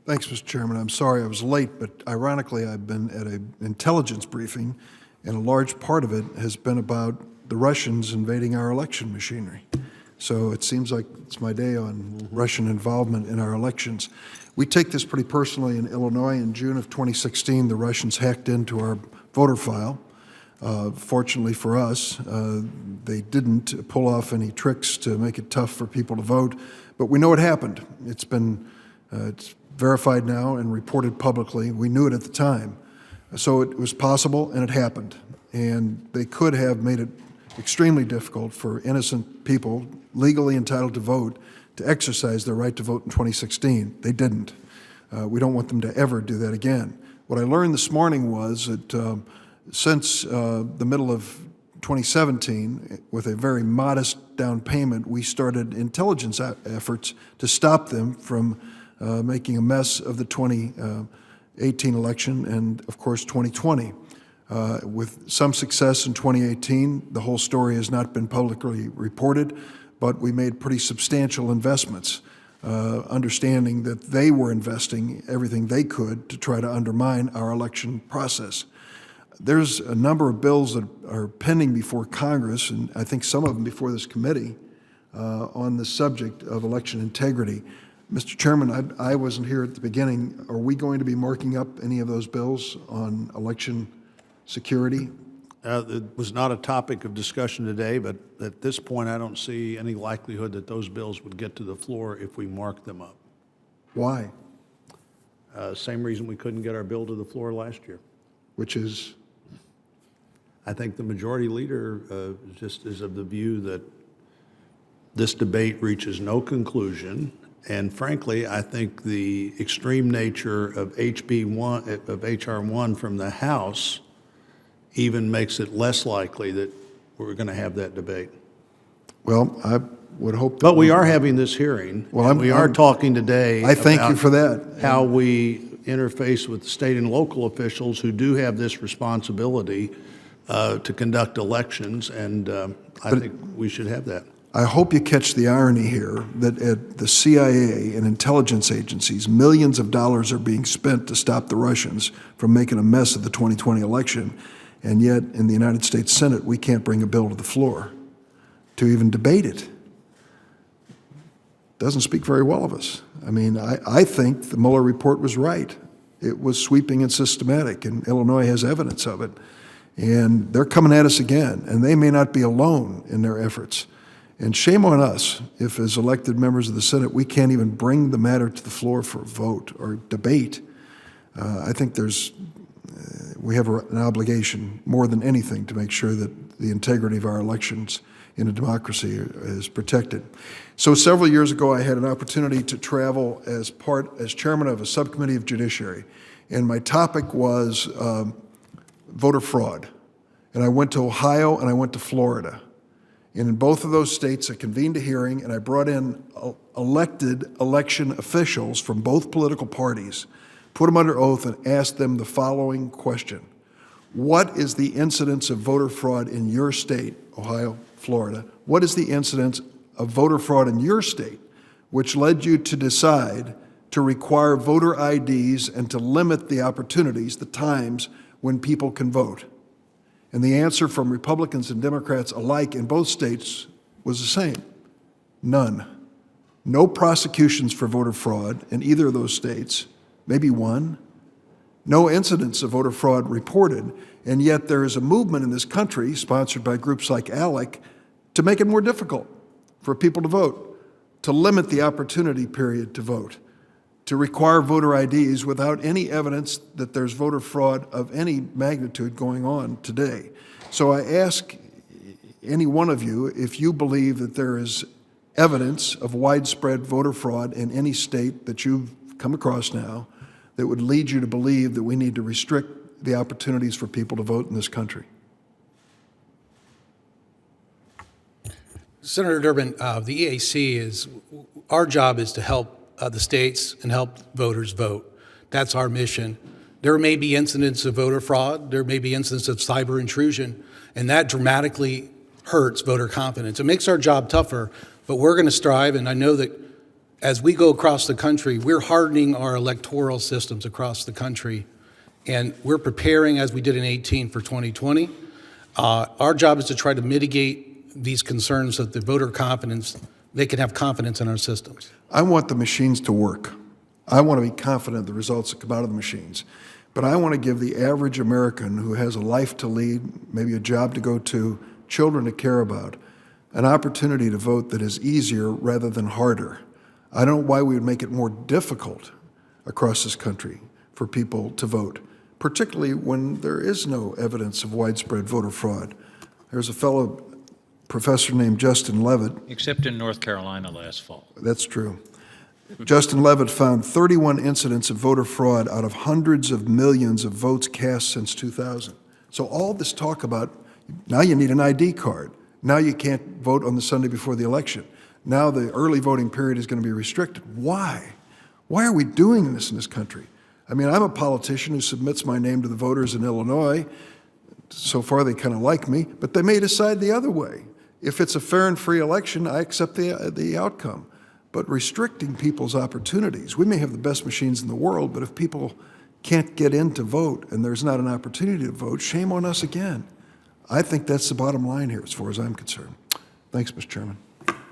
Thanks, Mr. Chairman. I'm sorry I was late, but ironically, I've been at an intelligence briefing, and a large part of it has been about the Russians invading our election machinery. So it seems like it's my day on Russian involvement in our elections. We take this pretty personally in Illinois. In June of 2016, the Russians hacked into our voter file. Fortunately for us, they didn't pull off any tricks to make it tough for people to vote, but we know it happened. It's verified now and reported publicly. We knew it at the time. So it was possible, and it happened. And they could have made it extremely difficult for innocent people legally entitled to vote to exercise their right to vote in 2016. They didn't. We don't want them to ever do that again. What I learned this morning was that since the middle of 2017, with a very modest down payment, we started intelligence efforts to stop them from making a mess of the 2018 election and, of course, 2020. With some success in 2018, the whole story has not been publicly reported, but we made pretty substantial investments, understanding that they were investing everything they could to try to undermine our election process. There's a number of bills that are pending before Congress, and I think some of them before this committee, on the subject of election integrity. Mr. Chairman, I wasn't here at the beginning. Are we going to be marking up any of those bills on election security? It was not a topic of discussion today, but at this point, I don't see any likelihood that those bills would get to the floor if we marked them up. Why? Same reason we couldn't get our bill to the floor last year. Which is? I think the majority leader just is of the view that this debate reaches no conclusion. And frankly, I think the extreme nature of H.R. 1 from the House even makes it less likely that we're going to have that debate. Well, I would hope that. But we are having this hearing. Well, we are talking today. I thank you for that. How we interface with state and local officials who do have this responsibility to conduct elections, and I think we should have that. I hope you catch the irony here that at the CIA and intelligence agencies, millions of dollars are being spent to stop the Russians from making a mess of the 2020 election, and yet in the United States Senate, we can't bring a bill to the floor to even debate it. Doesn't speak very well of us. I mean, I think the Mueller report was right. It was sweeping and systematic, and Illinois has evidence of it. And they're coming at us again, and they may not be alone in their efforts. And shame on us if, as elected members of the Senate, we can't even bring the matter to the floor for a vote or debate. I think we have an obligation more than anything to make sure that the integrity of our elections in a democracy is protected. So several years ago, I had an opportunity to travel as chairman of a subcommittee of judiciary, and my topic was voter fraud. And I went to Ohio and I went to Florida. And in both of those states, I convened a hearing, and I brought in elected election officials from both political parties, put them under oath, and asked them the following question. What is the incidence of voter fraud in your state, Ohio, Florida? What is the incidence of voter fraud in your state, which led you to decide to require voter IDs and to limit the opportunities, the times when people can vote? And the answer from Republicans and Democrats alike in both states was the same. None. No prosecutions for voter fraud in either of those states, maybe one. No incidents of voter fraud reported, and yet there is a movement in this country, sponsored by groups like ALEC, to make it more difficult for people to vote, to limit the opportunity period to vote, to require voter IDs without any evidence that there's voter fraud of any magnitude going on today. So I ask any one of you if you believe that there is evidence of widespread voter fraud in any state that you've come across now that would lead you to believe that we need to restrict the opportunities for people to vote in this country. Senator Durbin, the EAC is, our job is to help the states and help voters vote. That's our mission. There may be incidents of voter fraud, there may be incidents of cyber intrusion, and that dramatically hurts voter confidence. It makes our job tougher, but we're going to strive, and I know that as we go across the country, we're hardening our electoral systems across the country, and we're preparing, as we did in 18, for 2020. Our job is to try to mitigate these concerns so that the voter confidence, they can have confidence in our systems. I want the machines to work. I want to be confident of the results that come out of the machines. But I want to give the average American who has a life to lead, maybe a job to go to, children to care about, an opportunity to vote that is easier rather than harder. I don't know why we would make it more difficult across this country for people to vote, particularly when there is no evidence of widespread voter fraud. There's a fellow professor named Justin Levitt. Except in North Carolina last fall. That's true. Justin Levitt found 31 incidents of voter fraud out of hundreds of millions of votes cast since 2000. So all this talk about, now you need an ID card. Now you can't vote on the Sunday before the election. Now the early voting period is going to be restricted. Why? Why are we doing this in this country? I mean, I'm a politician who submits my name to the voters in Illinois. So far, they kind of like me, but they may decide the other way. If it's a fair and free election, I accept the outcome. But restricting people's opportunities, we may have the best machines in the world, but if people can't get in to vote and there's not an opportunity to vote, shame on us again. I think that's the bottom line here as far as I'm concerned. Thanks, Mr. Chairman.